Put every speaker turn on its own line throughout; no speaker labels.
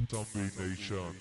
Zombie Nation.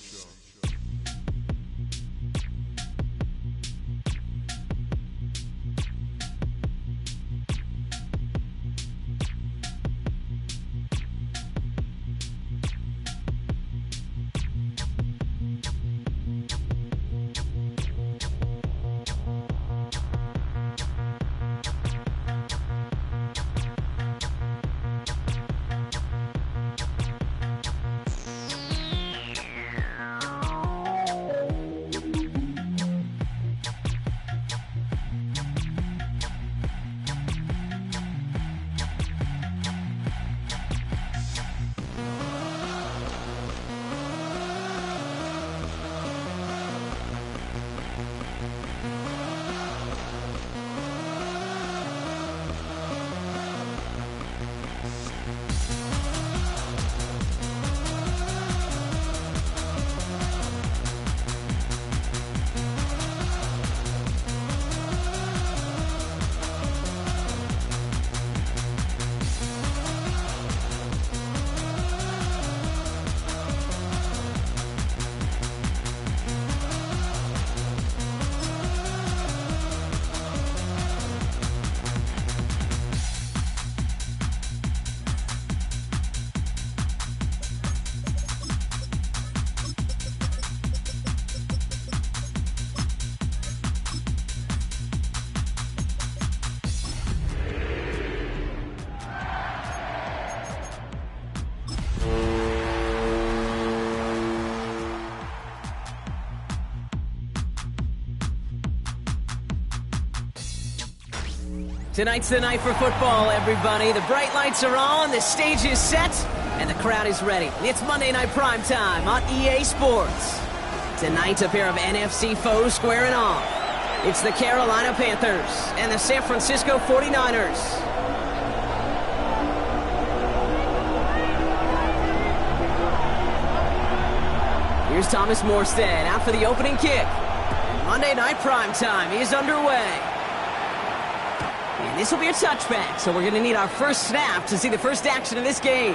Tonight's the night for football, everybody. The bright lights are on, the stage is set, and the crowd is ready. It's Monday Night Primetime on EA Sports. Tonight, a pair of NFC foes squaring off. It's the Carolina Panthers and the San Francisco 49ers. Here's Thomas Morstead out for the opening kick. Monday Night Primetime is underway. And this will be a touchback, so we're going to need our first snap to see the first action of this game.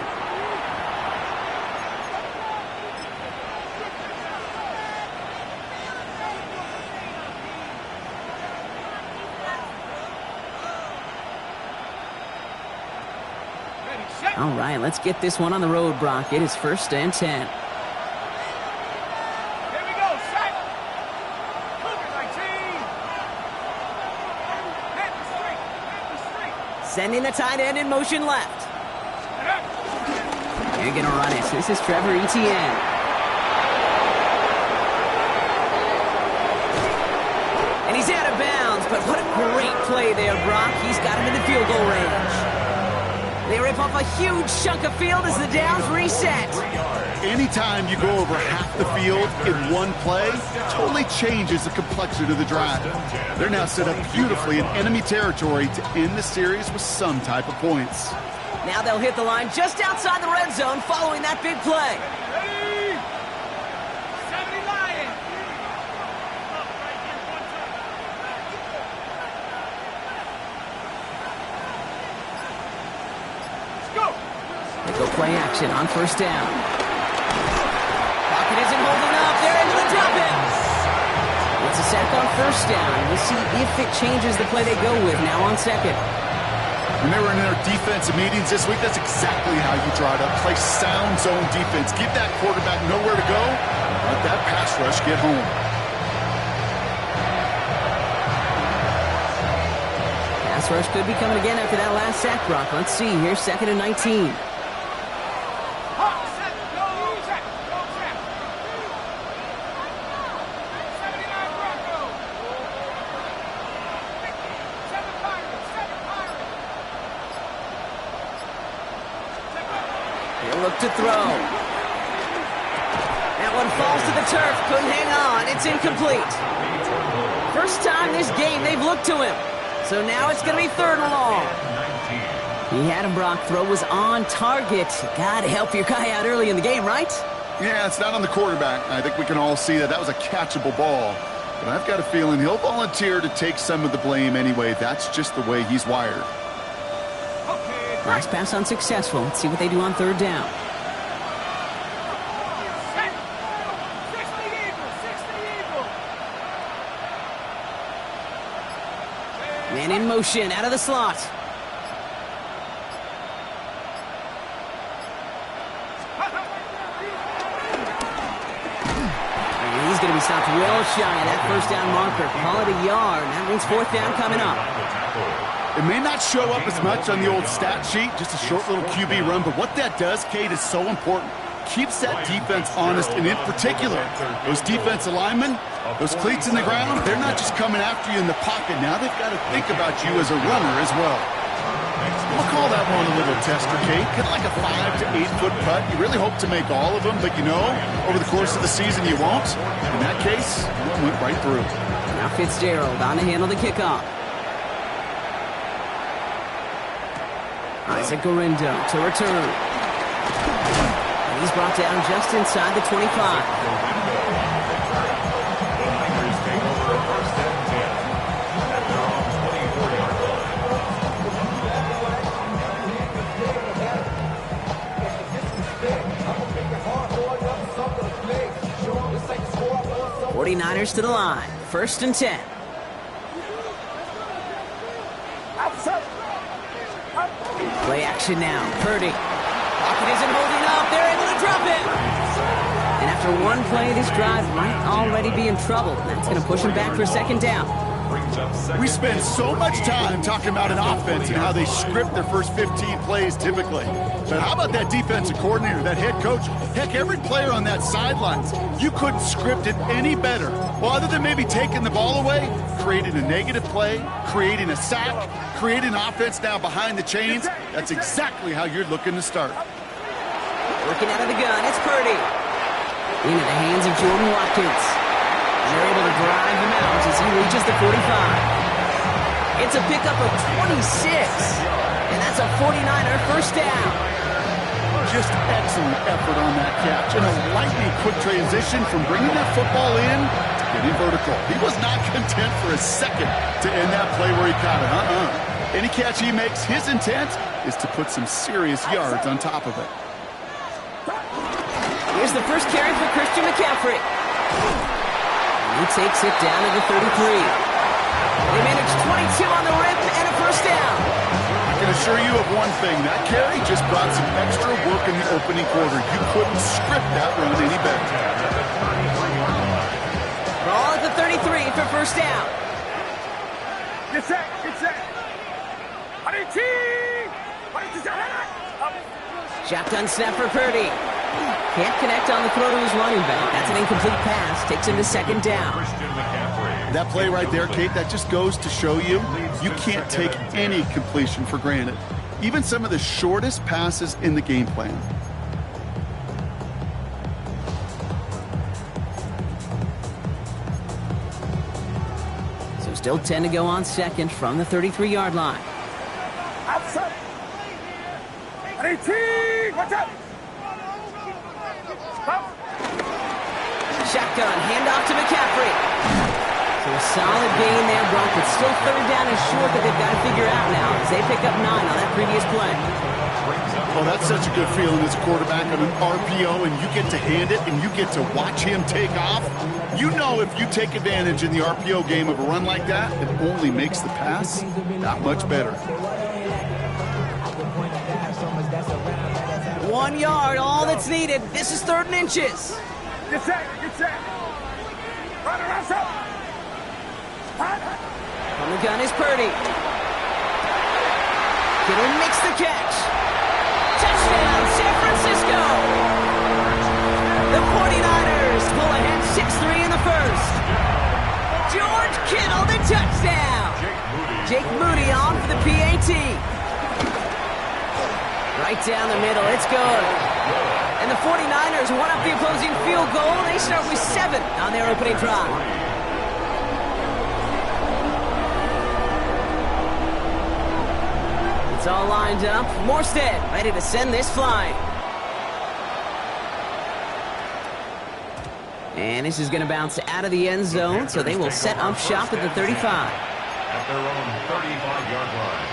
All right, let's get this one on the road, Brock. It is 1st and 10. Sending the tight end in motion left. They're going to run it. This is Trevor Etienne. And he's out of bounds, but what a great play there, Brock. He's got him in the field goal range. They rip off a huge chunk of field as the downs reset.
Anytime you go over half the field in one play, totally changes the complexion of the drive. They're now set up beautifully in enemy territory to end the series with some type of points.
Now they'll hit the line just outside the red zone following that big play. They go play action on 1st down. Pocket isn't holding up. They're into the drop in. It's a sack on 1st down. We'll see if it changes the play they go with now on 2nd.
When they were in their defensive meetings this week, that's exactly how you draw it up. Play sound zone defense. Give that quarterback nowhere to go. Let that pass rush get home.
Pass rush could be coming again after that last sack, Brock. Let's see. Here's 2nd and 19. To throw. That one falls to the turf. Couldn't hang on. It's incomplete. First time this game they've looked to him. So now it's going to be 3rd and long. He had him, Brock. Throw was on target. Got to help your guy out early in the game, right?
Yeah, it's not on the quarterback. I think we can all see that was a catchable ball. But I've got a feeling he'll volunteer to take some of the blame anyway. That's just the way he's wired.
Last pass unsuccessful. Let's see what they do on 3rd down. Man in motion, out of the slot. And he's going to be stopped well shy of that first down marker. Call it a yard. That means fourth down coming up.
It may not show up as much on the old stat sheet, just a short little QB run, but what that does, Kate, is so important. Keeps that defense honest, and in particular, those defensive linemen, those cleats in the ground, they're not just coming after you in the pocket. Now they've got to think about you as a runner as well. We'll call that one a little tester, Kate. Kind of like a 5 to 8 foot putt. You really hope to make all of them, but you know, over the course of the season you won't. In that case, one went right through.
Now Fitzgerald on to handle the kickoff. Isaac Gorindo to return. And he's brought down just inside the 25. 49ers to the line. 1st and 10. Play action now. Purdy. Pocket isn't holding up. They're able to drop it. And after one play, this drive might already be in trouble. That's going to push him back for a second down.
We spend so much time talking about an offense and how they script their first 15 plays typically. But how about that defensive coordinator, that head coach? Heck, every player on that sideline, you couldn't script it any better. Well, other than maybe taking the ball away, creating a negative play, creating a sack, creating an offense now behind the chains, that's exactly how you're looking to start.
Working out of the gun, it's Purdy. Into the hands of Jordan Watkins. And they're able to drive him out as he reaches the 45. It's a pickup of 26. And that's a 49er first down.
Just excellent effort on that catch. And a lightning quick transition from bringing that football in to getting vertical. He was not content for a second to end that play where he caught it. Any catch he makes, his intent is to put some serious yards on top of it.
Here's the first carry for Christian McCaffrey. He takes it down to the 33. They managed 22 on the rip and a first down.
I can assure you of one thing. That carry just brought some extra work in the opening quarter. You couldn't script that run any better.
Ball at the 33 for first down.
Get set, get set.
Shotgun snap for Purdy. Can't connect on the throw to his running back. That's an incomplete pass. Takes him to second down.
That play right there, Kate, that just goes to show you can't take any completion for granted. Even some of the shortest passes in the game plan.
So still 10 to go on second from the 33-yard line.
Outside. 18. Watch out.
Shotgun, handoff to McCaffrey. So a solid gain there, Bronk. It's still third down and short that they've got to figure out now as they pick up 9 on that previous play.
Well, that's such a good feeling as a quarterback on an RPO, and you get to hand it and you get to watch him take off. You know if you take advantage in the RPO game of a run like that, it only makes the pass that much better.
1 yard, all that's needed. This is 3rd and inches.
Get set, get set. Run around, stop.
On the gun is Purdy. Kittle makes the catch. Touchdown, San Francisco. The 49ers pull ahead 6-3 in the first. George Kittle, the touchdown. Jake Moody on for the PAT. Right down the middle, it's good. And the 49ers one up the opposing field goal. They start with 7 on their opening drive. It's all lined up. Morstead ready to send this flying. And this is going to bounce out of the end zone, so they will set up shop at the 35.
At their own 35-yard line.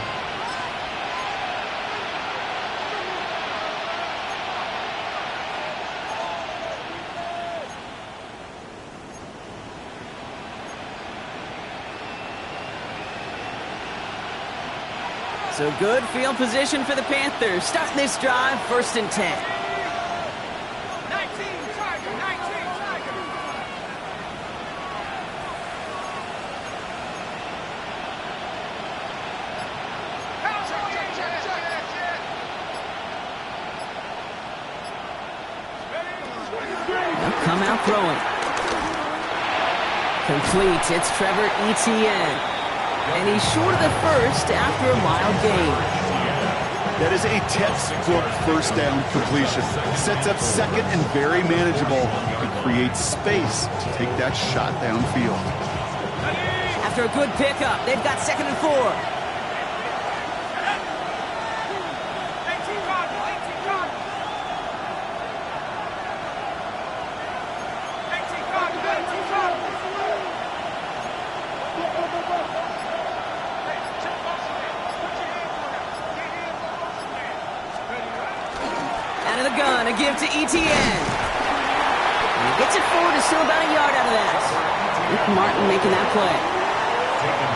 So good field position for the Panthers. Starting this drive, 1st and 10.
19, Tiger, 19, Tiger.
They'll come out throwing. Complete. It's Trevor Etienne. And he's short of the first after a mild gain.
That is a textbook first down completion. Sets up second and very manageable and creates space to take that shot downfield.
After a good pickup, they've got 2nd and 4.
18 Cardinals, 18 Cardinals. 18 Cardinals, 18 Cardinals. Hey, check motion man. Put your hands on it. Get in for motion man. Ready, right?
Out of the gun, a give to Etienne. And he gets it forward to still about a yard out of that. Rick Martin making that play.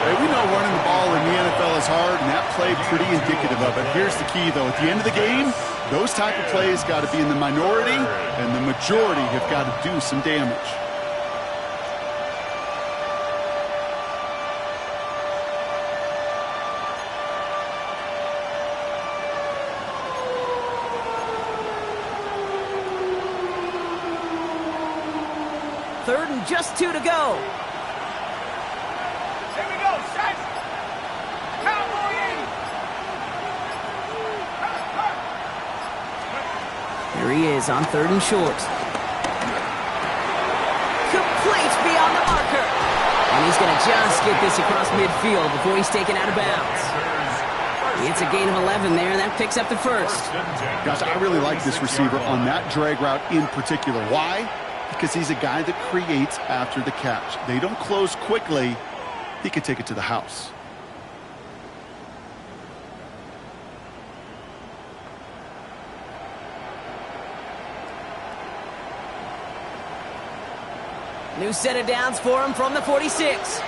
Hey, we know running the ball in the NFL is hard, and that play pretty indicative of it. Here's the key, though. At the end of the game, those type of plays got to be in the minority, and the majority have got to do some damage.
Third and just 2 to go.
Here we go, shots. Cowboy in.
Here he is on 3rd and short. Complete beyond the marker. And he's going to just get this across midfield before he's taken out of bounds. It's a gain of 11 there, and that picks up the first.
Gosh, I really like this receiver on that drag route in particular. Why? Because he's a guy that creates after the catch. They don't close quickly. He can take it to the house.
New set of downs for him from the 46.
Let's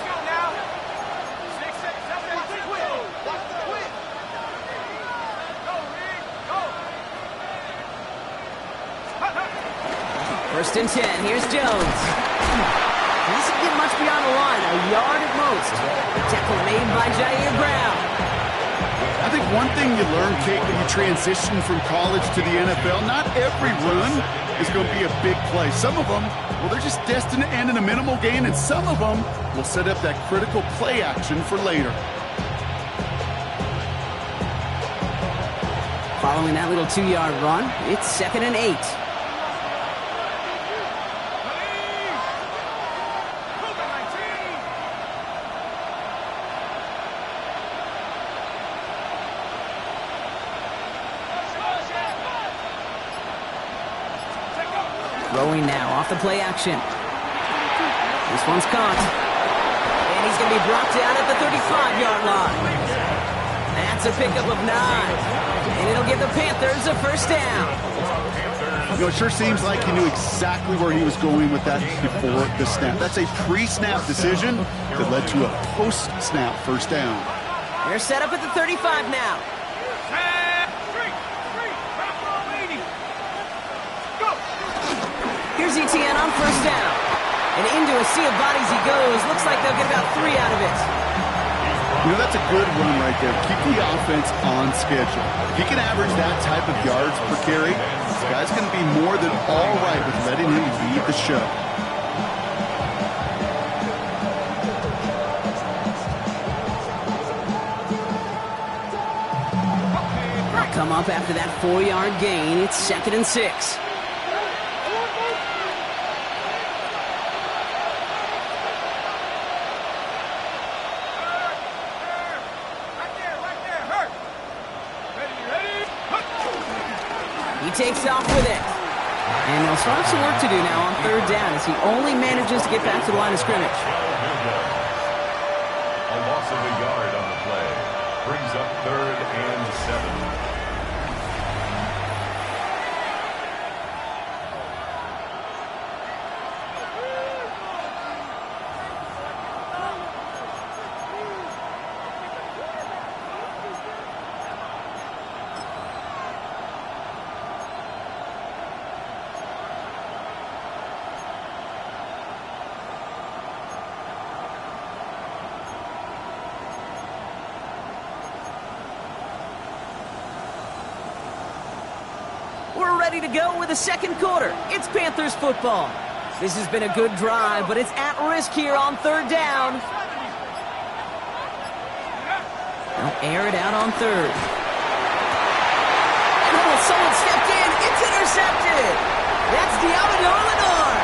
go now. 6, 7, 7, 8, quit. Watch the quit. Go, Rick. Go.
1st and 10. Here's Jones. He doesn't get much beyond the line, a yard at most. The tackle made by Jair Brown.
I think one thing you learn, Kate, when you transition from college to the NFL, not every run is going to be a big play. Some of them, well, they're just destined to end in a minimal gain, and some of them will set up that critical play action for later.
Following that little 2-yard run, it's 2nd and 8. Throwing now off the play action. This one's caught. And he's going to be brought down at the 35-yard line. That's a pickup of 9. And it'll give the Panthers a 1st down.
You know, it sure seems like he knew exactly where he was going with that before the snap. That's a pre-snap decision that led to a post-snap 1st down.
They're set up at the 35 now. Here's Etienne on 1st down. And into a sea of bodies he goes. Looks like they'll get about 3 out of it.
You know, that's a good run right there. Keep the offense on schedule. If he can average that type of yards per carry, this guy's going to be more than all right with letting him lead the show.
They'll come up after that 4-yard gain. It's 2nd and 6. Takes off with it. And they'll start some work to do now on 3rd down as he only manages to get back to the line of scrimmage.
A loss of a yard on the play. Brings up 3rd and 7.
We're ready to go with the second quarter. It's Panthers football. This has been a good drive, but it's at risk here on third down. They'll air it out on third. Oh, someone stepped in. It's intercepted. That's Lenore.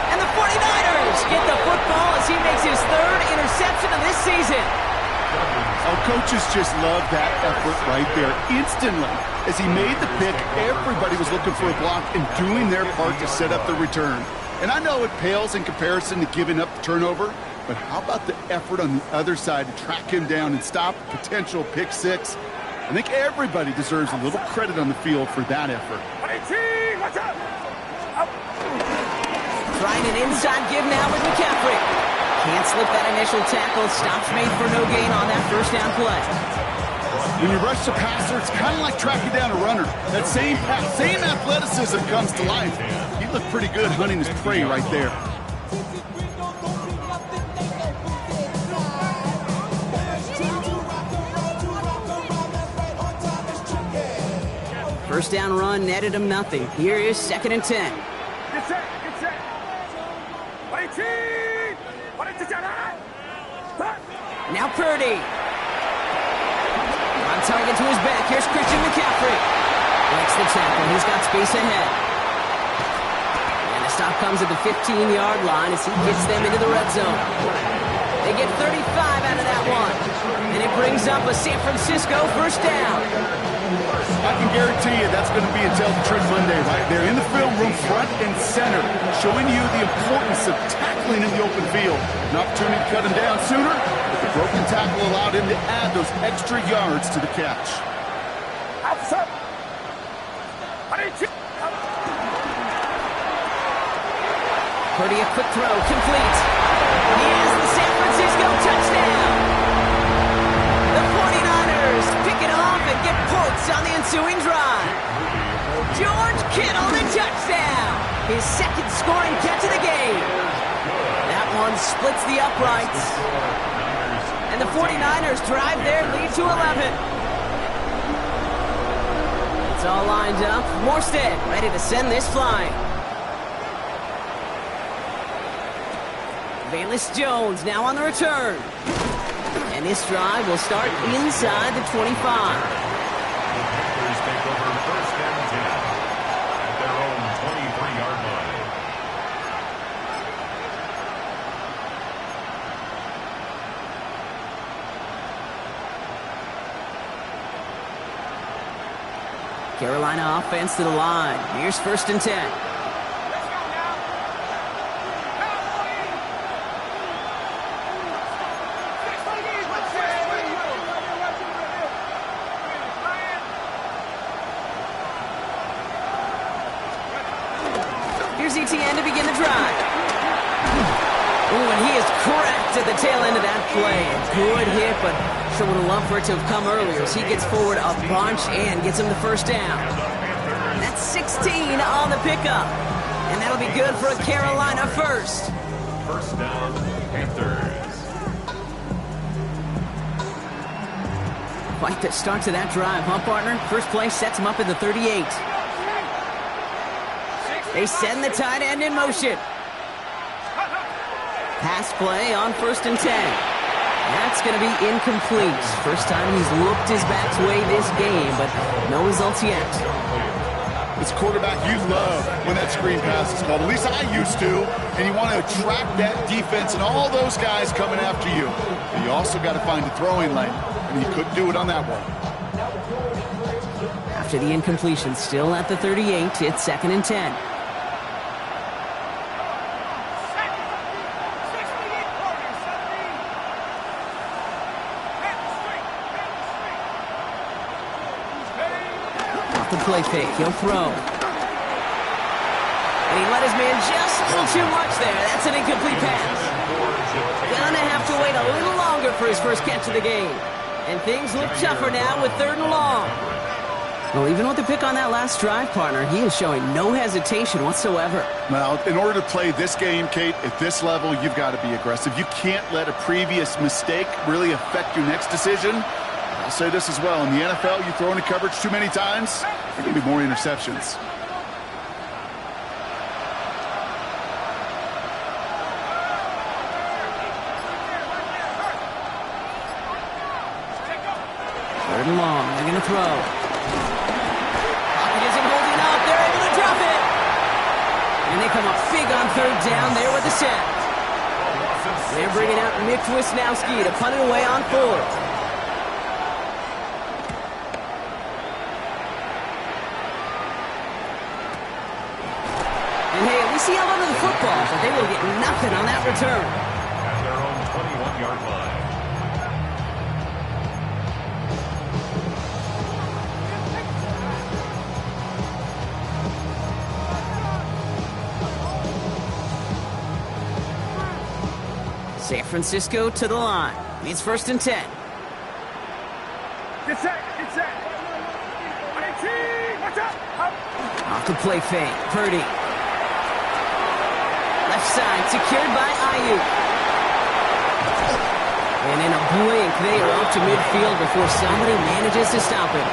And the 49ers get the football as he makes his third interception of this season.
Oh, coaches just love that effort right there. Instantly, as he made the pick, everybody was looking for a block and doing their part to set up the return. And I know it pales in comparison to giving up the turnover, but how about the effort on the other side to track him down and stop a potential pick six? I think everybody deserves a little credit on the field for that effort.
Trying an inside give now with McCaffrey. Can't slip that initial tackle. Stops made for no gain on that first down play.
When you rush the passer, it's kind of like tracking down a runner. That same athleticism comes to life. He looked pretty good hunting his prey right there.
First down run netted him nothing. Here is 2nd and 10.
Get set.
Now Purdy. On target to his back. Here's Christian McCaffrey. Breaks the tackle. He's got space ahead. And the stop comes at the 15-yard line as he gets them into the red zone. They get 35 out of that one. And it brings up a San Francisco first down.
I can guarantee you that's going to be a Tell the Truth Monday right there in the film room, front and center, showing you the importance of tackling in the open field. An opportunity to cut him down sooner, but the broken tackle allowed him to add those extra yards to the catch.
Purdy, a quick throw, complete. He has the San Francisco touchdown. The 49ers pick it off and get points on the ensuing drive. George Kittle, the touchdown. His second scoring catch of the game. That one splits the uprights. And the 49ers drive their lead to 11. It's all lined up. Morstead ready to send this flying. Valus Jones now on the return. And this drive will start inside the 25.
Panthers take over first and 10 at their own 23-yard line.
Carolina offense to the line. Here's 1st and 10. ETN to begin the drive. Ooh, and he is cracked at the tail end of that play. Good hit, but sure would have loved for it to have come earlier as he gets forward a bunch and gets him the first down. That's 16 on the pickup. And that'll be good for a Carolina first.
First down, Panthers.
Quite the start to that drive, huh, partner? First play sets him up at the 38. They send the tight end in motion. Pass play on 1st and 10. That's going to be incomplete. First time he's looked his back's way this game, but no results yet.
It's a quarterback you love when that screen pass is called. At least I used to. And you want to attract that defense and all those guys coming after you. But you also got to find a throwing lane. And he couldn't do it on that one.
After the incompletion, still at the 38, it's 2nd and 10. The play fake, he'll throw. And he let his man just a little too much there. That's an incomplete pass. Gonna have to wait a little longer for his first catch of the game. And things look tougher now with 3rd and long. Well, even with the pick on that last drive, partner, he is showing no hesitation whatsoever.
Well, in order to play this game, Kate, at this level, you've got to be aggressive. You can't let a previous mistake really affect your next decision. I'll say this as well. In the NFL, you throw into coverage too many times, there are going to be more interceptions.
Third and long. They're going to throw. Pocket isn't holding up. They're able to drop it. And they come up big on third down there with the sack. They're bringing out Mitch Wisnowski to punt it away on fourth. And hey, we see a lot of the football, but they will get nothing on that return.
At their own 21-yard line.
San Francisco to the line. It's 1st and 10.
Get set, get set. 18, watch out.
Off the play fake. Purdy. Left side, secured by Ayuk. And in a blink, they are up to midfield before somebody manages to stop him.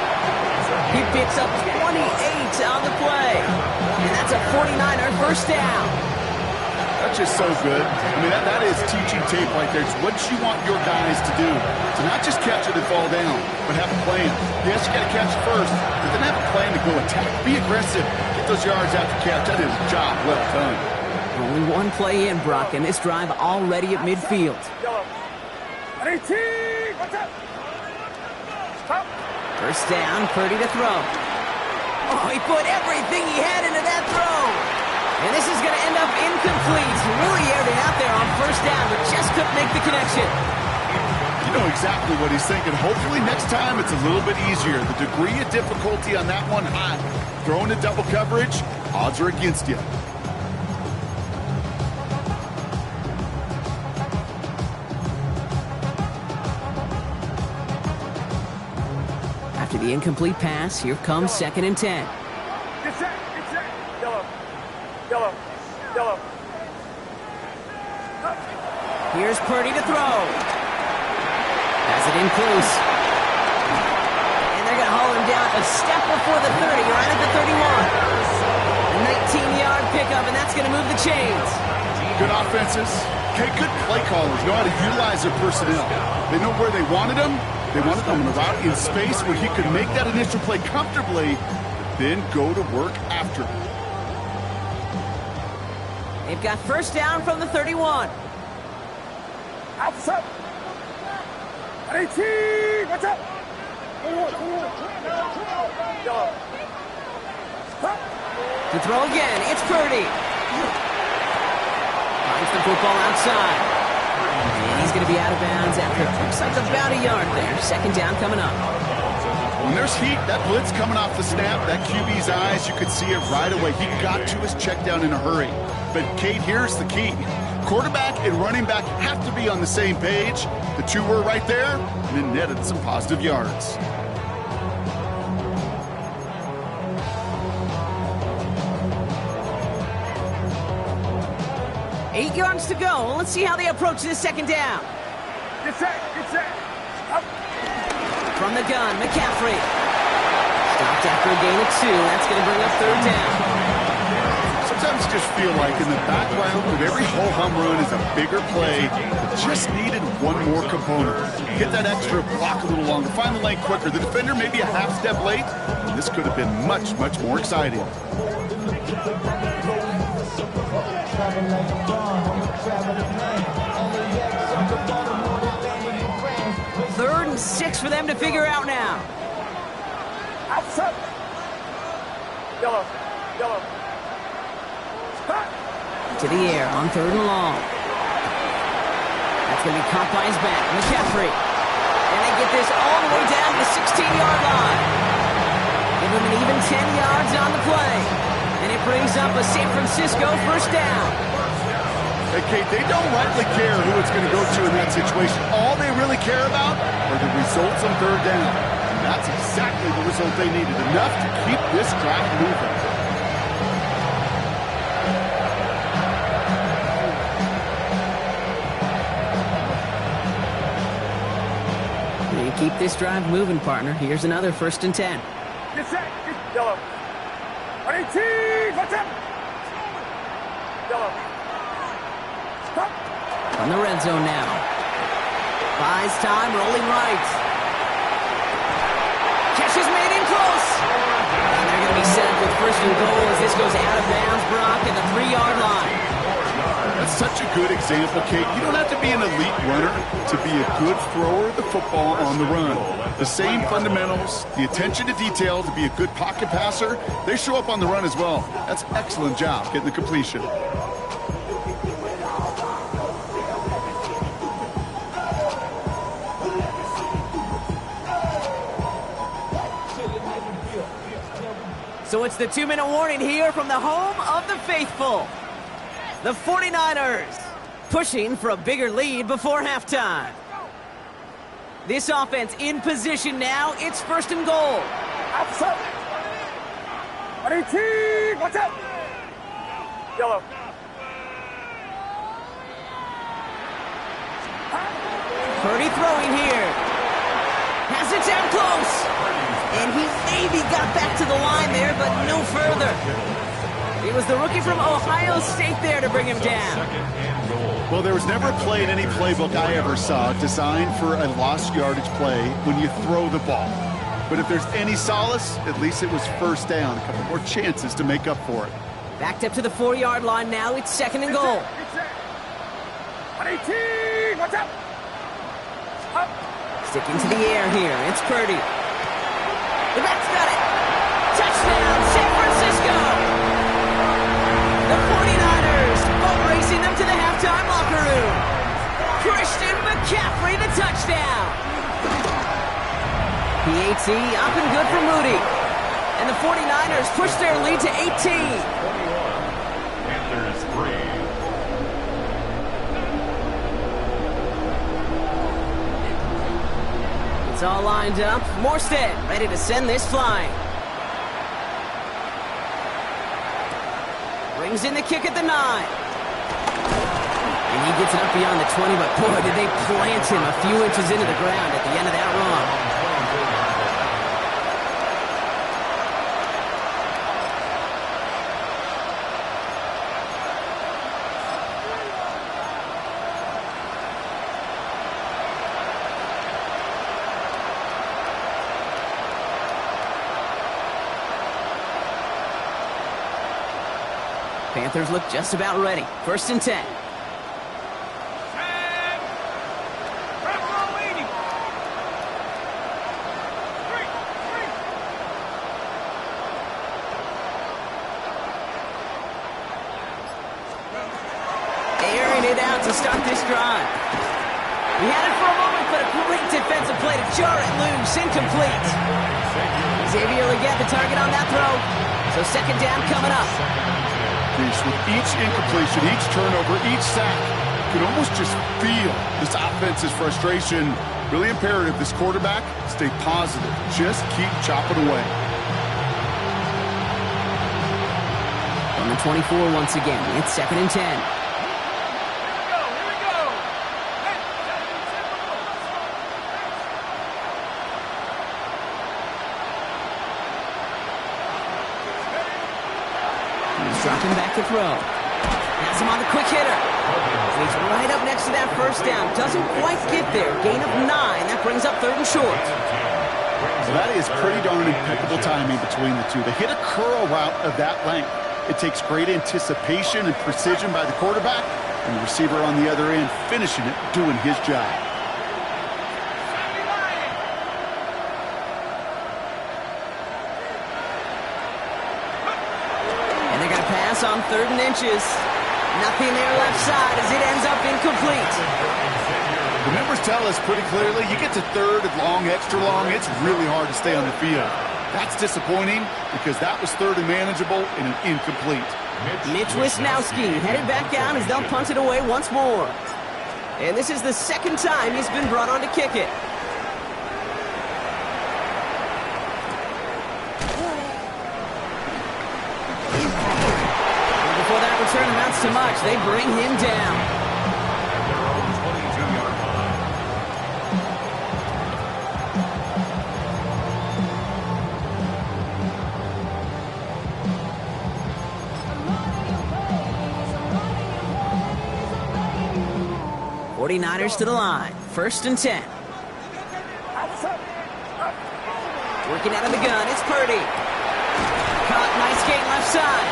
He picks up 28 on the play. And that's a 49er first down.
That's just so good. I mean, that is teaching tape right there. It's what you want your guys to do. To not just catch it and fall down, but have a plan. Yes, you got to catch it first, but then have a plan to go attack. Be aggressive. Get those yards after catch. That is a job well done.
Only one play in, Brock, and this drive already at midfield.
18, watch out. Stop.
First down, Purdy to throw. Oh, he put everything he had into that throw. And this is going to end up incomplete. Really aired it out there on first down, but just couldn't make the connection.
You know exactly what he's thinking. Hopefully next time it's a little bit easier. The degree of difficulty on that one high. Throwing to double coverage, odds are against you.
After the incomplete pass, here comes 2nd and 10.
Get set, get set. Yellow, yellow, yellow.
Here's Purdy to throw. Has it in close. And they're going to haul him down a step before the 30, right at the 31. A 19-yard pickup, and that's going to move the chains.
Good offenses. Okay, good play callers know how to utilize their personnel. They know where they wanted them. They wanted them on a route in space where he could make that initial play comfortably, then go to work after.
They've got first down from the 31.
Outside. 18, watch out. Yellow. Stop.
To throw again, it's Purdy. Finds the football outside. And he's going to be out of bounds after looks like about a yard there. Second down coming up.
When there's heat, that blitz coming off the snap, that QB's eyes, you could see it right away. He got to his check down in a hurry. But, Kate, here's the key. Quarterback and running back have to be on the same page. The two were right there, and it netted some positive yards.
Eight yards to go. Let's see how they approach this second down.
Get set, get set. Up.
From the gun, McCaffrey. Stopped after a gain of 2. That's going to bring up third down.
Sometimes I just feel like in the background of every whole home run is a bigger play that just needed one more component. Hit that extra block a little longer, find the lane quicker. The defender maybe a half step late, and this could have been much, much more exciting.
Third and 6 for them to figure out now.
Outside. Yellow, yellow.
To the air on third and long. That's going to be caught by his back. McCaffrey. And they get this all the way down to the 16-yard line. Give him an even 10 yards on the play. And it brings up a San Francisco first down.
Hey, Kate, they don't rightly care who it's going to go to in that situation. All they really care about are the results on third down. And that's exactly the result they needed. Enough to keep this drive moving.
keep this drive moving, partner. Here's another 1st and 10.
Get set. Yellow. 118. Watch out. Yellow. Stop.
From the red zone now. Buys time, rolling right. Catch is made in close. And they're going to be set up with 1st and goal as this goes out of bounds, Brock, at the 3-yard line.
That's such a good example, Kate. You don't have to be an elite runner to be a good thrower of the football on the run. The same fundamentals, the attention to detail to be a good pocket passer, they show up on the run as well. That's an excellent job getting the completion.
So it's the 2-minute warning here from the home of the faithful. The 49ers pushing for a bigger lead before halftime. This offense in position now. It's 1st and goal.
Outside. 118. Watch out. Yellow.
Purdy throwing here. Has it down close. And he maybe got back to the line there, but no further. It was the rookie from Ohio State there to bring him down.
Well, there was never a play in any playbook I ever saw designed for a lost yardage play when you throw the ball. But if there's any solace, at least it was 1st down. A couple more chances to make up for it.
Backed up to the 4-yard line now. It's 2nd and goal.
118. Watch out. Up.
Sticking to the air here. It's Purdy. The back's got it. Touchdown, San Francisco. The 49ers boat racing them to the halftime locker room. Christian McCaffrey, the touchdown. PAT up and good for Moody. And the 49ers push their lead to 18.
Panthers 3.
It's all lined up. Morstead ready to send this flying. Brings in the kick at the 9. And he gets it up beyond the 20, but boy, did they plant him a few inches into the ground at the end of that run. Panthers look just about ready. 1st and 10. Airing it out to start this drive. We had it for a moment, but a great defensive play to jar it loose. Incomplete. Xavier Legette the target on that throw. So 2nd down coming up.
With each incompletion, each turnover, each sack, you can almost just feel this offense's frustration. Really imperative, this quarterback, stay positive. Just keep chopping away.
On the 24 once again, it's 2nd and 10.
Here we go.
He's dropping back to throw. Has him on the quick hitter. And he's right up next to that 1st down. Doesn't quite get there. Gain of 9. That brings up 3rd and short.
So that is pretty darn impeccable timing between the two. They hit a curl route of that length. It takes great anticipation and precision by the quarterback, and the receiver on the other end finishing it, doing his job.
And they're going to pass on 3rd and inches. Nothing there left side as it ends up incomplete.
The numbers tell us pretty clearly, you get to 3rd and long, extra long, it's really hard to stay on the field. That's disappointing because that was 3rd and manageable and an incomplete.
Mitch Wisnowski headed back down as they'll punt it away once more. And this is the 2nd time he's been brought on to kick it. And before that return amounts to much, they bring him down. 49ers to the line. 1st and 10. Working out of the gun, it's Purdy. Caught, nice gain left side.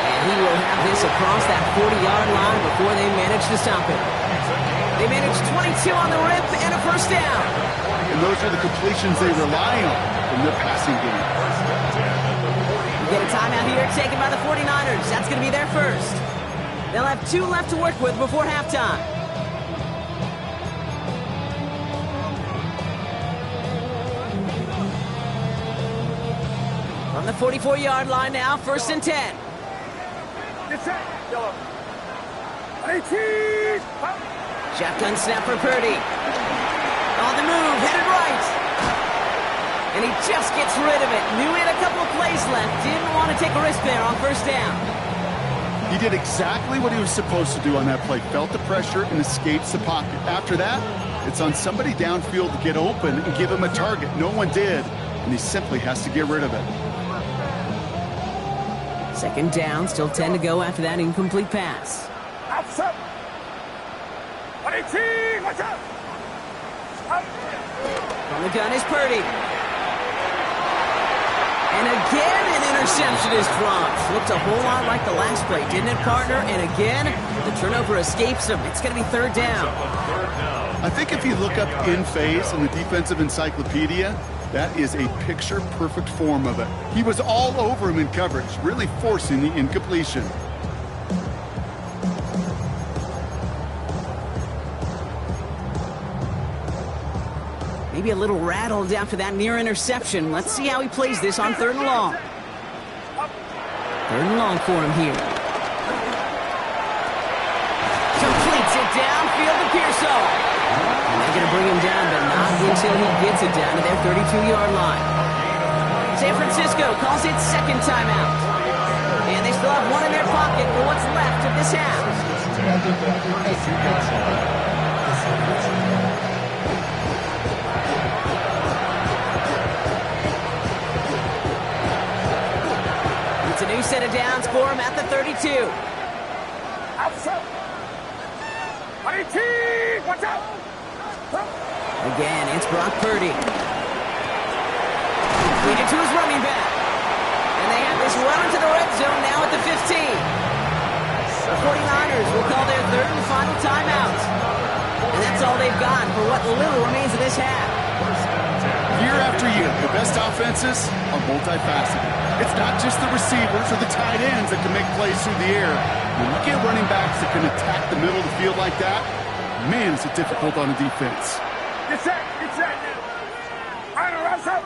And he will have this across that 40-yard line before they manage to stop it. They manage 22 on the rip and a 1st down.
And those are the completions they rely on in their passing game.
We get a timeout here taken by the 49ers. That's going to be their first. They'll have 2 left to work with before halftime. On the 44-yard line now, 1st and 10. Shotgun snap for Purdy. On the move, headed right. And he just gets rid of it. Knew he had a couple of plays left. Didn't want to take a risk there on 1st down.
He did exactly what he was supposed to do on that play. Felt the pressure and escapes the pocket. After that, it's on somebody downfield to get open and give him a target. No one did, and he simply has to get rid of it.
2nd down, still 10 to go after that incomplete pass. From the gun is Purdy. And again, an interception is dropped. Looked a whole lot like the last play, didn't it, partner? And again, the turnover escapes him. It's going to be 3rd down.
I think if you look up in phase in the defensive encyclopedia, that is a picture-perfect form of it. He was all over him in coverage, really forcing the incompletion.
Maybe a little rattled after that near interception. Let's see how he plays this on 3rd and long. 3rd and long for him here. Completes it downfield to Pearsall. And they're going to bring him down, but not until he gets it down to their 32-yard line. San Francisco calls it 2nd timeout. And they still have 1 in their pocket for what's left of this half. It's a new set of downs for him at the 32. Again, it's Brock Purdy. Completed to his running back. And they have this well into the red zone now at the 15. The 49ers will call their 3rd and final timeout. And that's all they've got for what little remains of this half.
Year after year, the best offenses are multifaceted. It's not just the receivers or the tight ends that can make plays through the air. When you get running backs that can attack the middle of the field like that, man, is it difficult on a defense.
Get set now. All right, rush up.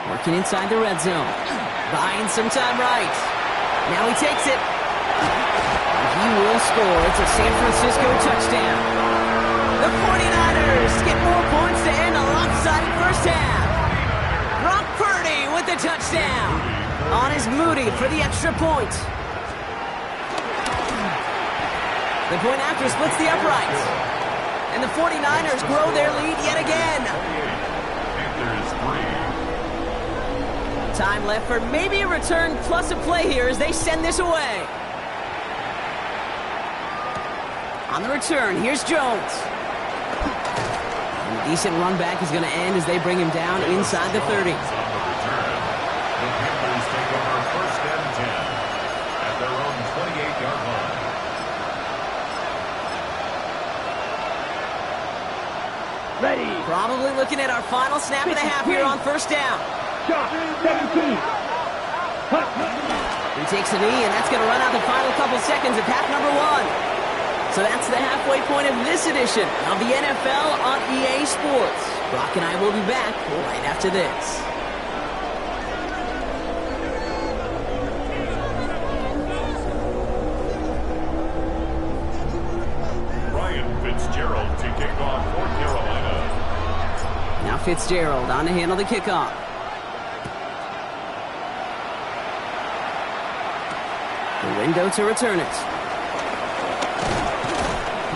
Working inside the red zone. Buying some time right. Now he takes it. He will score. It's a San Francisco touchdown. The 49ers get more points to end a lopsided 1st half. Brock Purdy with the touchdown. On his Moody for the extra point. The point after splits the uprights. And the 49ers grow their lead yet again. Time left for maybe a return plus a play here as they send this away. On the return, here's Jones. And a decent run back is going to end as they bring him down inside the 30.
The Panthers take over 1st and 10 at their own 28-yard line.
Ready. Probably looking at our final snap of the half here on 1st down.
Shot, 17.
He takes a knee, and that's going to run out the final couple seconds of half number 1. So that's the halfway point of this edition of the NFL on EA Sports. Brock and I will be back right after this.
Ryan Fitzgerald to kick off for Carolina.
Now Fitzgerald on to handle the kickoff. The window to return it.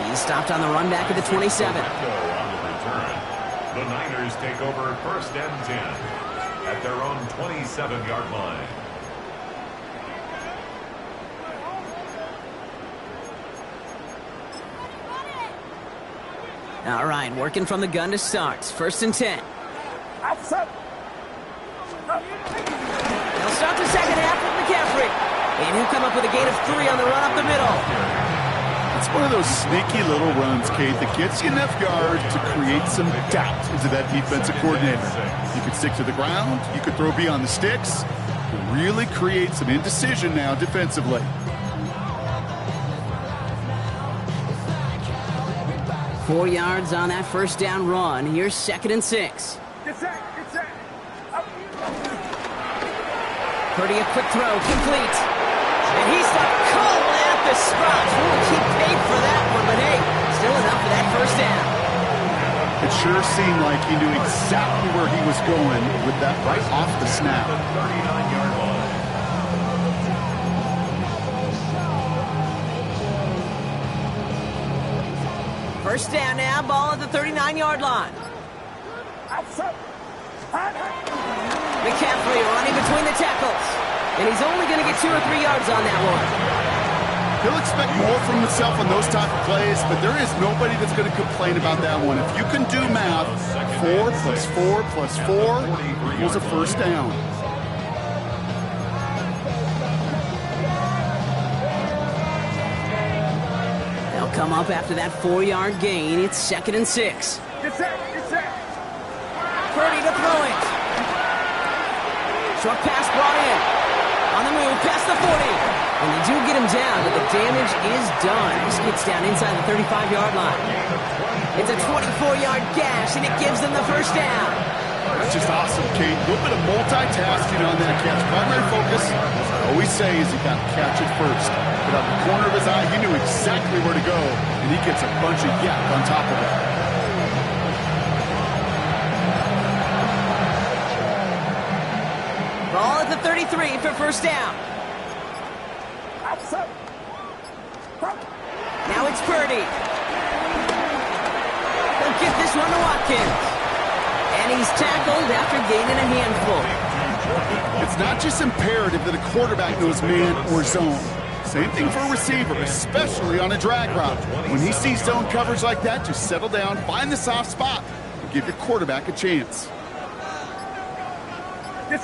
He's stopped on the run back at the 27.
On the return, the Niners take over 1st and 10. at their own 27-yard line.
All right, working from the gun to start. 1st and 10. They'll start the second half with McCaffrey. And he'll come up with a gain of 3 on the run up the middle.
It's one of those sneaky little runs, Kate, that gets you enough yards to create some doubt into that defensive coordinator. You could stick to the ground. You could throw beyond the sticks. Really create some indecision now defensively.
Four yards on that first down run. Here's 2nd and 6. Purdy, a quick throw, complete. And he's stuck cold at the spot. We'll keep paid for that one, but hey, still enough for that first down.
It sure seemed like he knew exactly where he was going with that right off the snap.
39-yard line.
First down now, ball at the 39-yard line. McCaffrey running between the tackles. And he's only going to get 2 or 3 yards on that one.
He'll expect more from himself on those type of plays, but there is nobody that's going to complain about that one. If you can do math, 4 plus 4 plus 4 equals a first down.
They'll come up after that 4-yard gain. It's 2nd and 6. Purdy to throw it. Short pass brought in. On the move, past the 40. And they do get him down, but the damage is done. This gets down inside the 35-yard line. It's a 24-yard gash, and it gives them the first down.
That's just awesome, Kate. A little bit of multitasking on that catch. Primary focus, I always say, is you got to catch it first. But out the corner of his eye, he knew exactly where to go, and he gets a bunch of yak on top of it.
Ball at the 33 for first down. Now it's Purdy. He'll give this one to Watkins. And he's tackled after gaining a handful.
It's not just imperative that a quarterback knows man or zone. Same thing for a receiver, especially on a drag route. When he sees zone coverage like that, just settle down, find the soft spot, and give your quarterback a chance.
On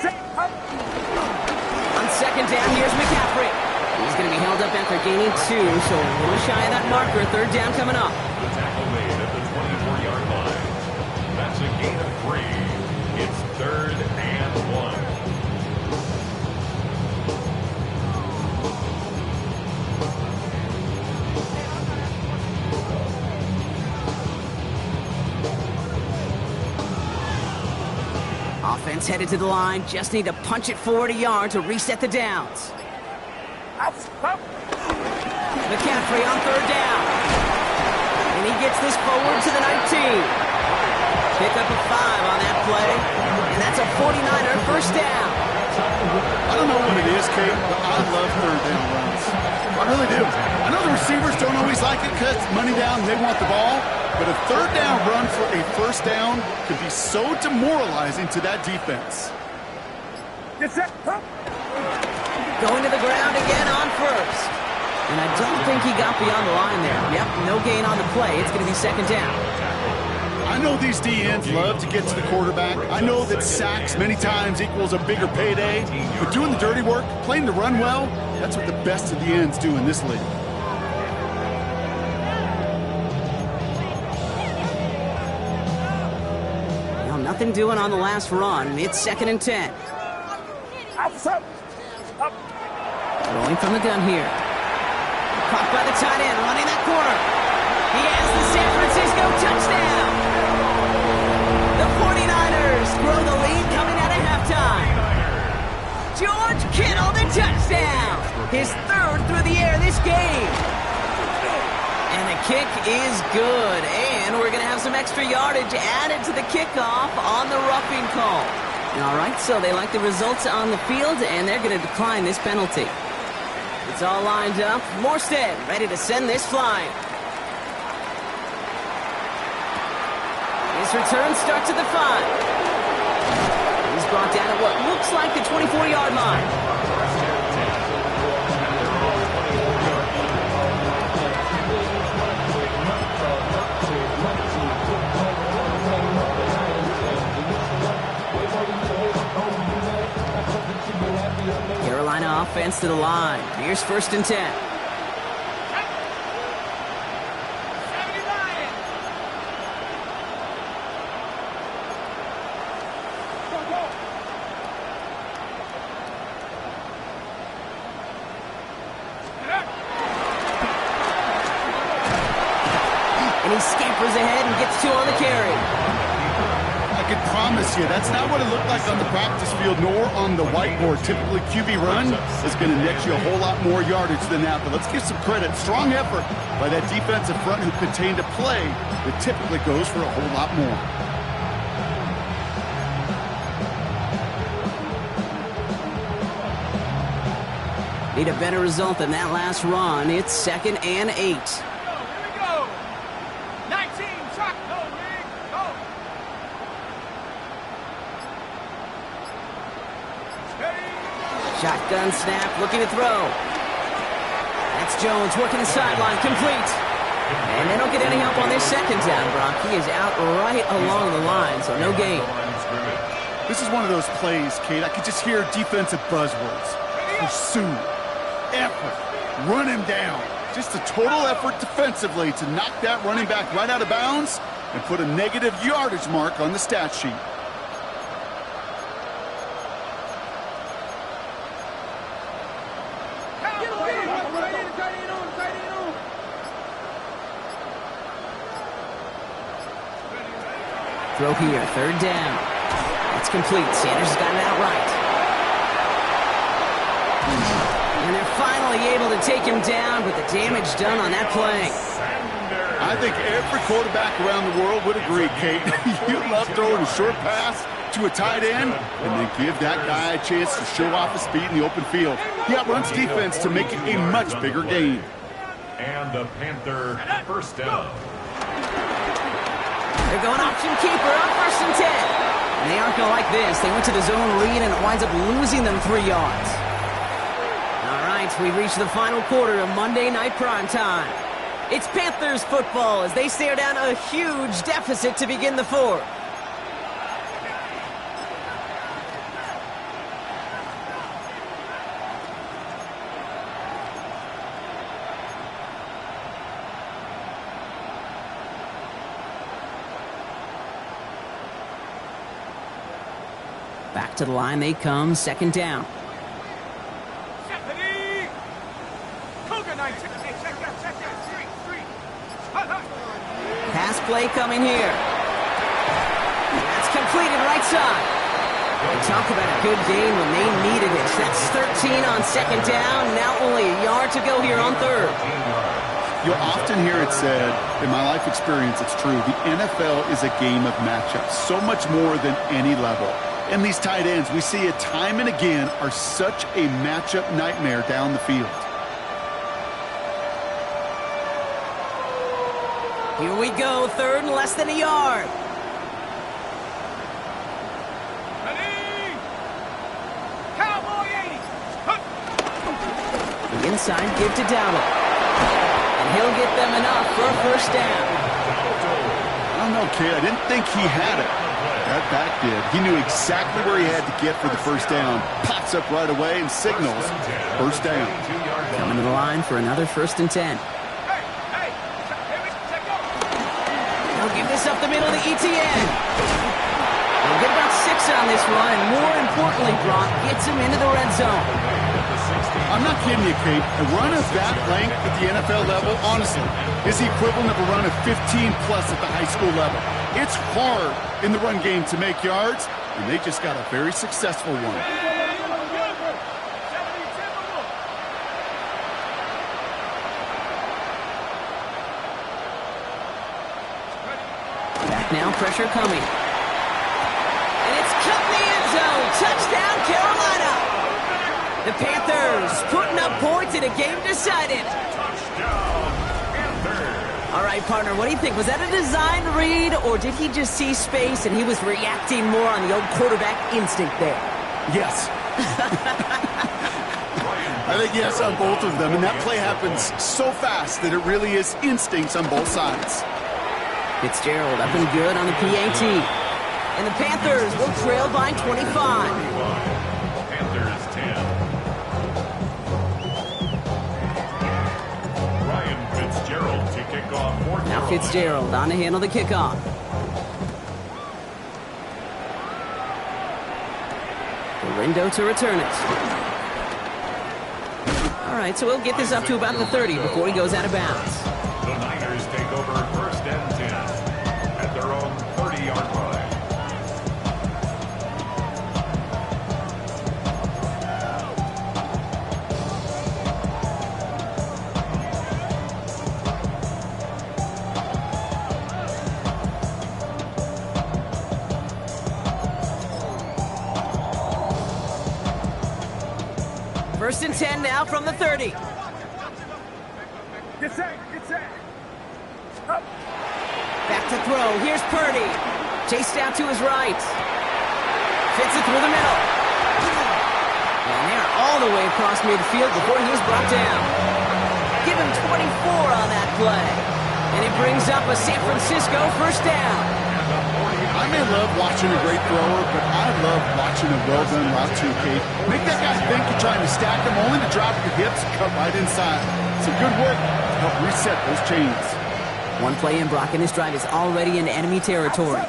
second down, here's McCaffrey. He's going to be held up after gaining 2, so a little shy of that marker. Third down coming up.
The tackle made at the 24-yard line. That's a gain of 3. It's 3rd and 1.
Offense headed to the line. Just need to punch it forward a yard to reset the downs. McCaffrey on third down. And he gets this forward to the 19. Pick up a 5 on that play. And that's a 49er first down.
I don't know what it is, Kate, but I love third down runs. I really do. I know the receivers don't always like it because it's money down and they want the ball. But a third down run for a first down could be so demoralizing to that defense.
Going to the ground again on first. And I don't think he got beyond the line there. Yep, no gain on the play. It's going to be second down.
I know these DNs love to get to the quarterback. I know that sacks many times equals a bigger payday. But doing the dirty work, playing the run well, that's what the best of the ends do in this league.
Well, nothing doing on the last run. It's 2nd and 10. Rolling from the gun here. Caught by the tight end, running that corner. He has the San Francisco touchdown. The 49ers grow the lead coming out of halftime. George Kittle, the touchdown. His 3rd through the air this game. And the kick is good. And we're going to have some extra yardage added to the kickoff on the roughing call. All right, so they like the results on the field, and they're going to decline this penalty. It's all lined up. Morstead ready to send this flying. His return starts at the 5. He's brought down at what looks like the 24-yard line. Carolina offense to the line. Here's 1st and 10. And he scampers ahead and gets 2 on the carry.
I can promise you, that's not what it looked like on the practice field nor on the whiteboard. Typically, QB run is going to net you a whole lot more yardage than that. But let's give some credit. Strong effort by that defensive front who contained a play that typically goes for a whole lot more.
Need a better result than that last run. It's 2nd and 8.
Here we go. 19, truck. Go, Rick. Go. Steady.
Shotgun snap, looking to throw. That's Jones working the sideline, complete. And they don't get any help on this 2nd down, Brock. He is out right along the line, so no gain.
This is one of those plays, Kate. I could just hear defensive buzzwords. Pursue. Effort. Run him down. Just a total effort defensively to knock that running back right out of bounds and put a negative yardage mark on the stat sheet.
Throw here, 3rd down. It's complete. Sanders has got it outright. And they're finally able to take him down, but the damage done on that play.
I think every quarterback around the world would agree, Kate. You love throwing a short pass to a tight end and then give that guy a chance to show off his speed in the open field. He outruns defense to make it a much bigger gain.
And the Panther 1st down.
They're going option keeper on 1st and 10. And they aren't going to like this. They went to the zone read, and it winds up losing them 3 yards. All right, we reach the final quarter of Monday Night Primetime. It's Panthers football as they stare down a huge deficit to begin the 4th. Back to the line they come, 2nd down.
Stephanie. Cougar 19. Hey, check that. 3.
Pass play coming here. That's completed right side. And talk about a good game when they needed it. That's 13 on 2nd down. Now only a yard to go here on 3rd.
You'll often hear it said, in my life experience, it's true, the NFL is a game of matchups, so much more than any level. And these tight ends, we see it time and again, are such a matchup nightmare down the field.
Here we go, 3rd and less than a yard.
Ready. Cowboy 80.
The inside give to Dowdle. And he'll get them enough for a 1st down.
I don't know, kid. I didn't think he had it. That back did. He knew exactly where he had to get for the 1st down. Pops up right away and signals 1st down.
Coming to the line for another 1st and 10.
Hey, check go.
They'll give this up the middle to ETN. They'll get about 6 on this run, and more importantly, Brock gets him into the red zone.
I'm not kidding you, Kate. A run of that length at the NFL level, honestly, is the equivalent of a run of 15-plus at the high school level. It's hard in the run game to make yards, and they just got a very successful one.
Back now, pressure coming. And it's cut in the end zone. Touchdown, Carolina. The Panthers putting up points in a game decided. All right, partner, what do you think? Was that a design read, or did he just see space and he was reacting more on the old quarterback instinct there?
Yes. I think yes on both of them, and that play happens so fast that it really is instincts on both sides.
Fitzgerald up and good on the PAT. And the Panthers will trail by 25.
Panthers 10. Ryan Fitzgerald to kick off for
Now Fitzgerald on to handle the kickoff. Lindo to return it. All right, so we'll get this up to about the 30 before he goes out of bounds.
The Niners take over 1st and 10 at their own 30-yard line.
First and 10 now from the 30.
Get set, get set. Up.
Back to throw. Here's Purdy. Chased out to his right. Fits it through the middle. And they're all the way across midfield before he was brought down. Give him 24 on that play. And it brings up a San Francisco first down.
I may love watching a great thrower, but I love watching a well-done route too, Kate. Make that guy think you're trying to stack him, only to drop your hips and cut right inside. Some good work to help reset those chains.
One play in, Brock, and his drive is already in enemy territory.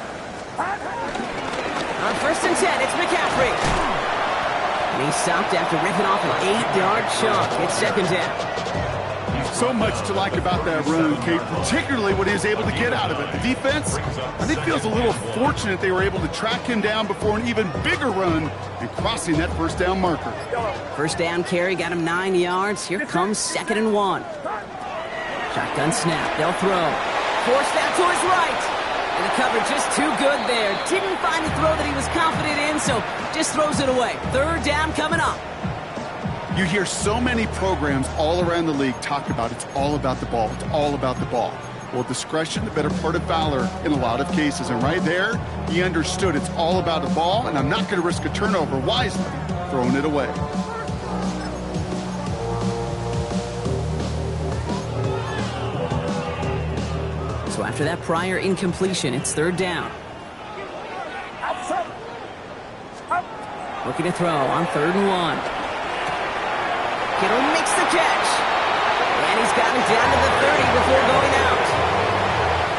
On first and 10, it's McCaffrey. And he stopped after ripping off an 8-yard chunk. It's second down.
So much to like about that run, Kate, particularly what he was able to get out of it. The defense, I think, feels a little fortunate they were able to track him down before an even bigger run and crossing that first down marker.
First down carry got him 9 yards. Here comes 2nd and 1. Shotgun snap. They'll throw. Forced that to his right. And the cover just too good there. Didn't find the throw that he was confident in, so just throws it away. Third down coming up.
You hear so many programs all around the league talk about it's all about the ball. It's all about the ball. Well, discretion, the better part of valor in a lot of cases. And right there, he understood it's all about the ball, and I'm not going to risk a turnover wisely, throwing it away.
So after that prior incompletion, it's third down. Looking to throw on 3rd and 1. Kittle makes the catch. And he's got it down to the 30 before going out.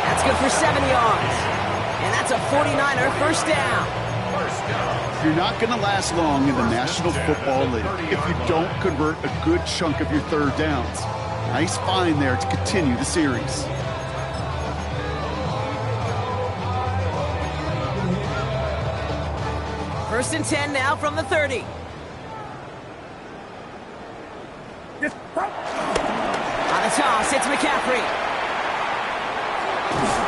That's good for 7 yards. And that's a 49er first down.
You're not going to last long in the National Football League if you don't convert a good chunk of your third downs. Nice find there to continue the series.
First and 10 now from the 30. On the toss, it's McCaffrey.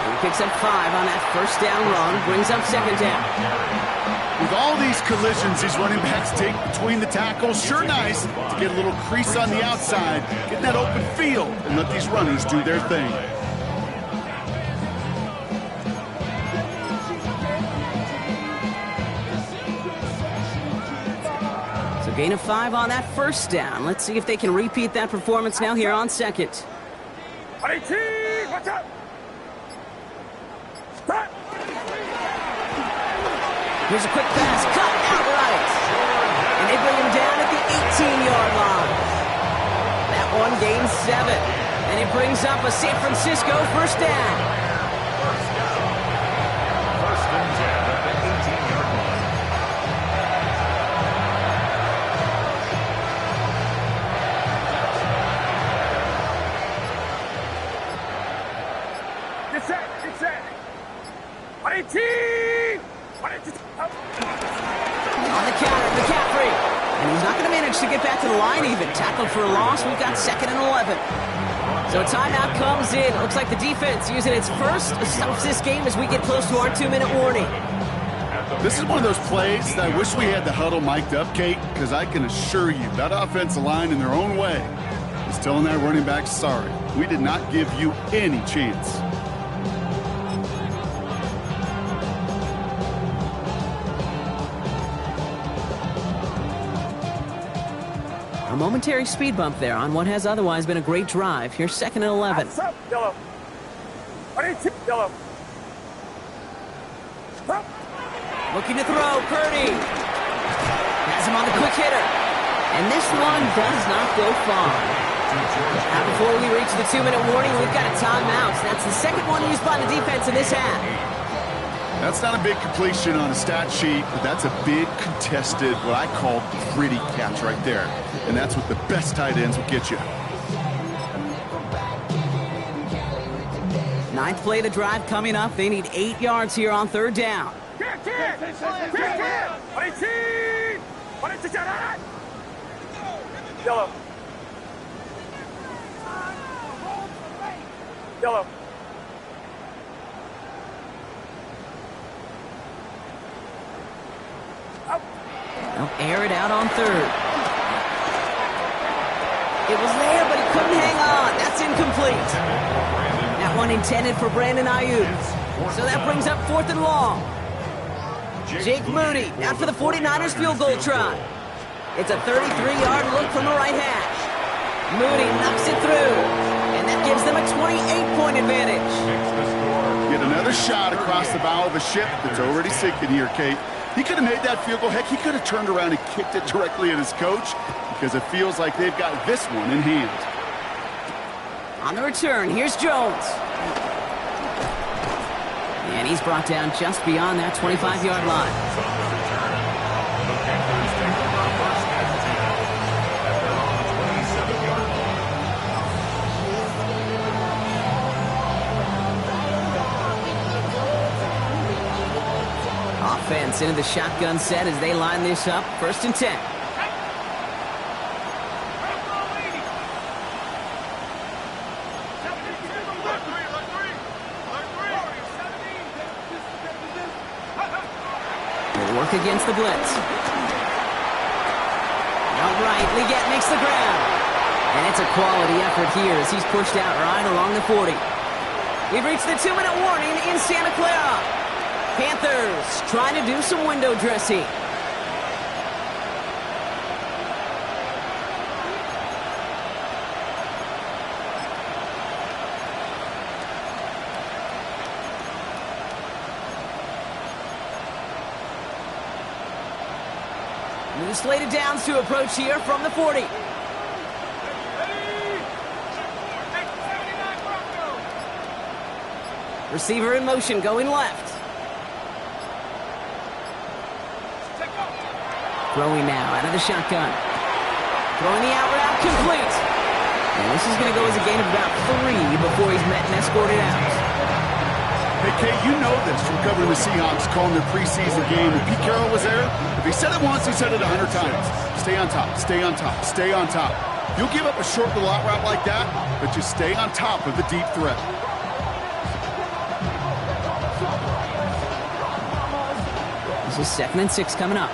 He picks up 5 on that first down run, brings up 2nd down.
With all these collisions these running backs take between the tackles, sure nice to get a little crease on the outside, get that open field, and let these runners do their thing.
So gain of 5 on that first down. Let's see if they can repeat that performance now here on 2nd.
Watch out!
Here's a quick pass, cut outright. And they bring him down at the 18-yard line. That one gains 7. And it brings up a San Francisco first down.
First and 10 at the 18-yard line.
Get set, get set. 18!
On the counter, McCaffrey. And he's not going to manage to get back to the line even. Tackled for a loss. We've got 2nd and 11. So a timeout comes in. Looks like the defense using its first stops this game as we get close to our 2-minute warning.
This is one of those plays that I wish we had the huddle mic'd up, Kate, because I can assure you that offensive line in their own way is telling that running back sorry. We did not give you any chance.
A momentary speed bump there on what has otherwise been a great drive. Here's 2nd and 11.
Yellow. Yellow.
Looking to throw, Purdy. Has him on the quick hitter. And this one does not go far. Now before we reach the 2-minute warning, we've got a timeout. That's the second one used by the defense in this half.
That's not a big completion on a stat sheet, but that's a big contested, what I call gritty catch right there. And that's what the best tight ends will get you.
9th play of the drive coming up. They need 8 yards here on 3rd down.
Yellow. Yellow.
They'll air it out on 3rd. It was there, but he couldn't hang on. That's incomplete. That one intended for Brandon Ayuk. So that brings up 4th and long. Jake Moody out for the 49ers field goal try. It's a 33-yard look from the right hash. Moody knocks it through, and that gives them a 28-point advantage.
Get another shot across the bow of a ship that's already sinking here, Kate. He could have made that field goal. Heck, he could have turned around and kicked it directly at his coach because it feels like they've got this one in hand.
On the return, here's Jones. And he's brought down just beyond that 25-yard line. Offense into the shotgun set as they line this up. 1st and 10. They work against the blitz. Outright, Leggett makes the ground. And it's a quality effort here as he's pushed out right along the 40. We've reached the 2-minute warning in Santa Clara. Panthers trying to do some window dressing. New slated downs to approach here from the 40. Receiver in motion going left. Throwing now out of the shotgun. Throwing the out route complete. And this is going to go as a gain of about 3 before he's met and escorted out.
Hey, Kate, you know this from covering the Seahawks, calling their preseason game. When Pete Carroll was there, if he said it once, he said it 100 times. Stay on top, stay on top, stay on top. You'll give up a short little out route like that, but just stay on top of the deep threat.
This is 2nd and 6 coming up.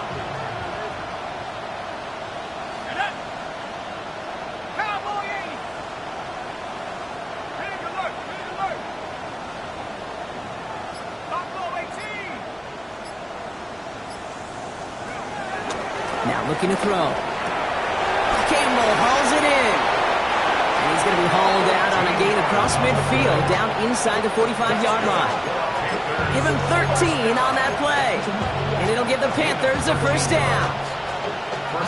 Looking to throw. Campbell hauls it in. And he's going to be hauled out on a gain across midfield down inside the 45-yard line. Give him 13 on that play. And it'll give the Panthers a 1st down.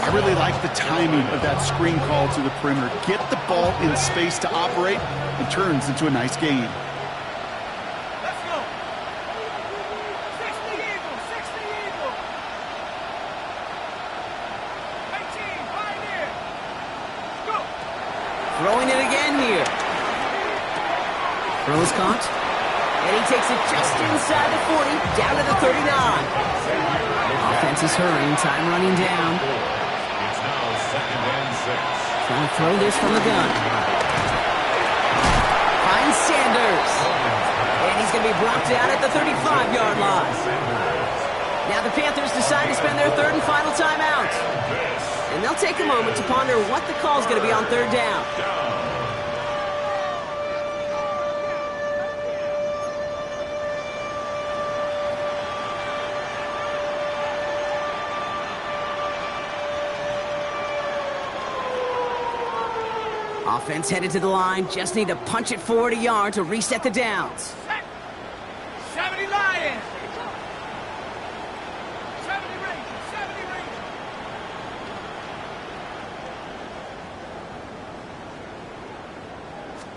I really like the timing of that screen call to the perimeter. Get the ball in space to operate and turns into a nice gain.
Throwing it again here. Throws caught. And he takes it just inside the 40, down to the 39. Offense is hurrying, time running down.
It's now 2nd and 6.
Trying to throw this from the gun. Finds Sanders. And he's going to be brought down at the 35-yard line. Now the Panthers decide to spend their 3rd and final timeout. And they'll take a moment to ponder what the call is going to be on 3rd down. Offense headed to the line. Just need to punch it forward a yard to reset the downs.
70 Lions. 70 Rangers. 70 Rangers.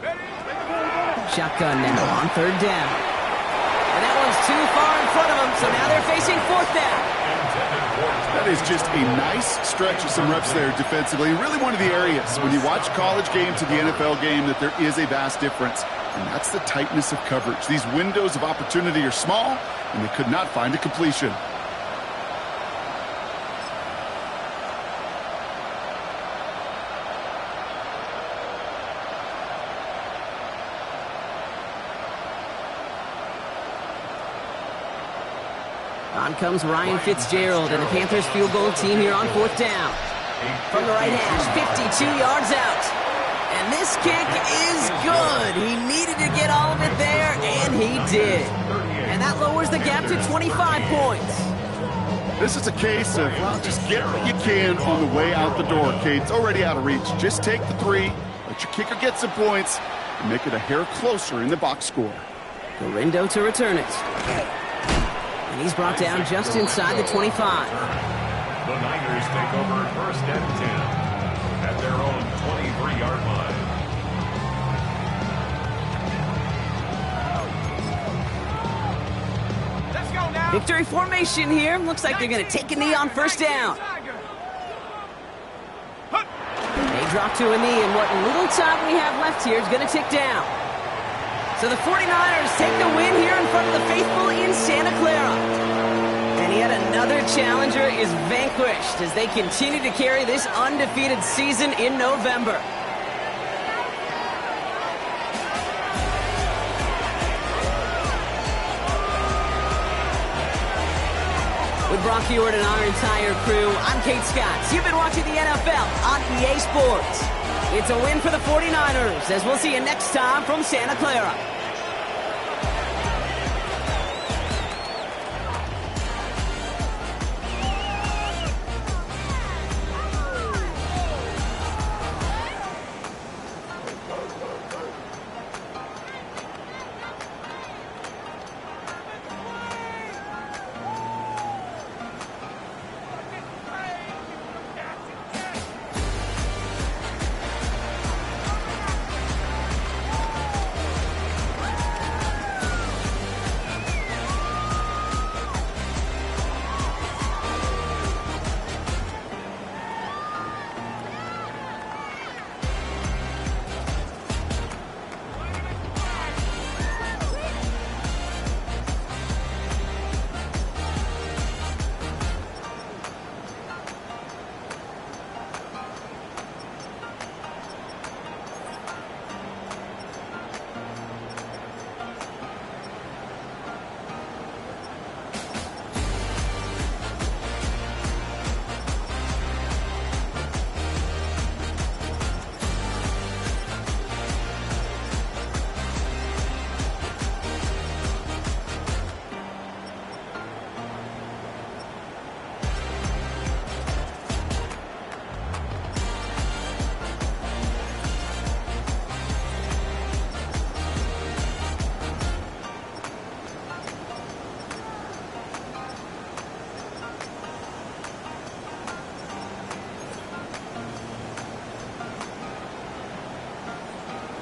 Ready?
Shotgun now on third down. And that one's too far in front of them, so now they're facing fourth down.
That is just a nice stretch of some reps there defensively. Really one of the areas when you watch college game to the NFL game that there is a vast difference. And that's the tightness of coverage. These windows of opportunity are small, and they could not find a completion.
On comes Ryan Fitzgerald and the Panthers field goal team here on fourth down. From the right hash, 52 yards out. And this kick is good. He needed to get all of it there, and he did. And that lowers the gap to 25 points.
This is a case of, well, just get what you can on the way out the door, Kate. It's already out of reach. Just take the 3, let your kicker get some points, and make it a hair closer in the box score.
Gorindo to return it. And he's brought down just inside the 25.
The Niners take over first and 10 at their own 23-yard line.
Let's go now.
Victory formation here. Looks like they're going to take a knee on first down. They drop to a knee, and what little time we have left here is going to tick down. So the 49ers take the win here in front of the faithful in Santa Clara. And yet another challenger is vanquished as they continue to carry this undefeated season in November. With Brock Ewart and our entire crew, I'm Kate Scott. You've been watching the NFL on EA Sports. It's a win for the 49ers, as we'll see you next time from Santa Clara.